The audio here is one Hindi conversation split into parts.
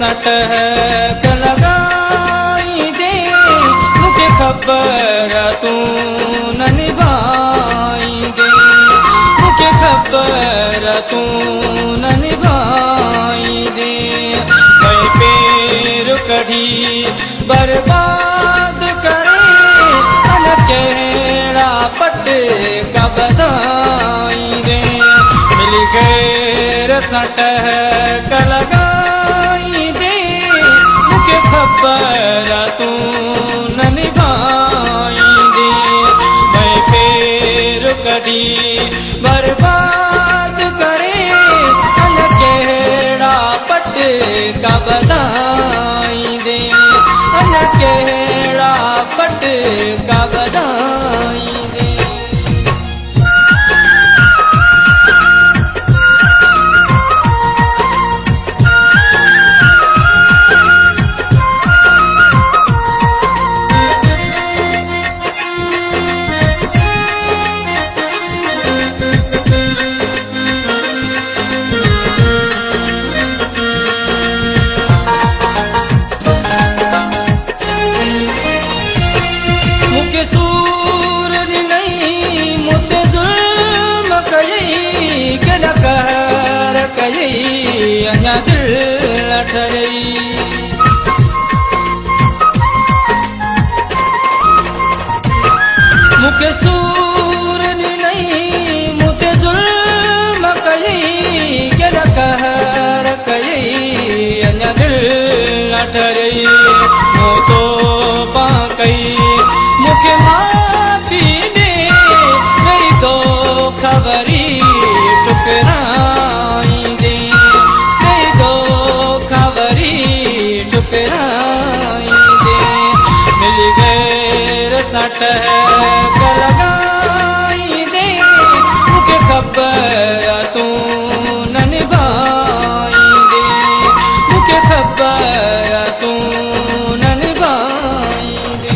सट लगाई दे मुझे खबर तू न निभाई दे मुझे खबर तू न निभाई दे मैं पैर कढ़ी बर्बाद करे अन चेहरा पट का बधाई दे मिल गए सट लगाई दे मुझे खबर तू न निभाई दे मैं पैर कढ़ी बर्बाद करे अन चेहरा पट का बधाई दे अन चेहरा पट का बधाई दे। अञा दिल ठरई मुखे सूर नहीं मुते जुल्म कई के न कहर कई अञा दिल ठरई मो तो पा कई मुखे माफी दे नहीं तो खबरी ठुकराई दे ठुकराई दे मिल गए सट लगाई दे मुझे खबर तू न निभाई दे मुझे खबर तू न निभाई दे।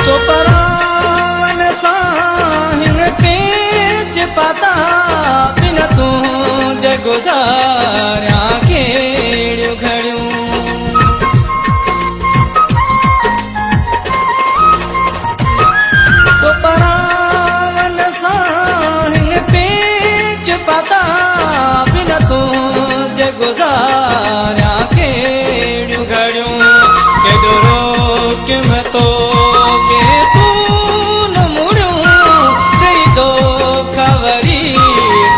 तो परावन साहिन पेच पाता बिन तू गुजारा खेड़ियों घड़ियों तो परावन साहिन पेच पाता बिन तू गुजारा खेड़ियों घड़ियों के डरो कि मैं तो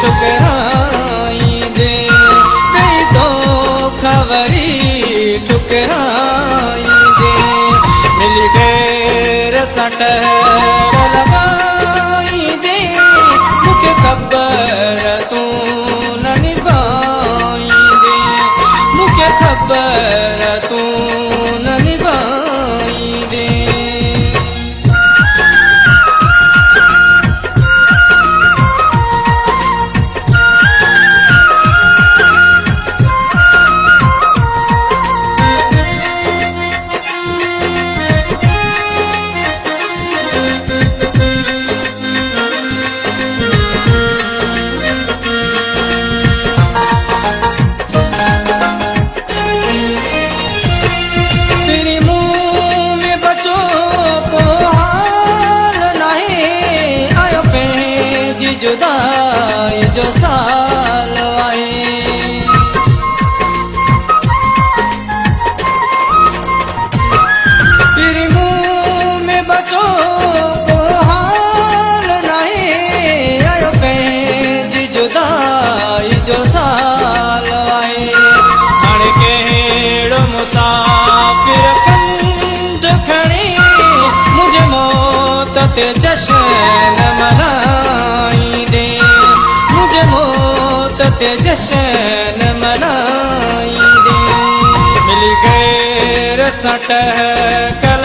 ठुकराई दे नहीं तो खबरी ठुकराई दे मिल गए सट लगाई दे मुझे खबर तू न निभाई दे मुझे खबर तू न निभाई दे। जुदाई जो साल आए फिर मुँह में बच्चों को हाल नहीं आयो पेज जुदाई जो साल आए हण केड़ो मुसाफिर कंध खड़ी मुझे मौत ते जश्न मनाई दे मुझे मौत ते जश्न मनाई दे मिल गए सटह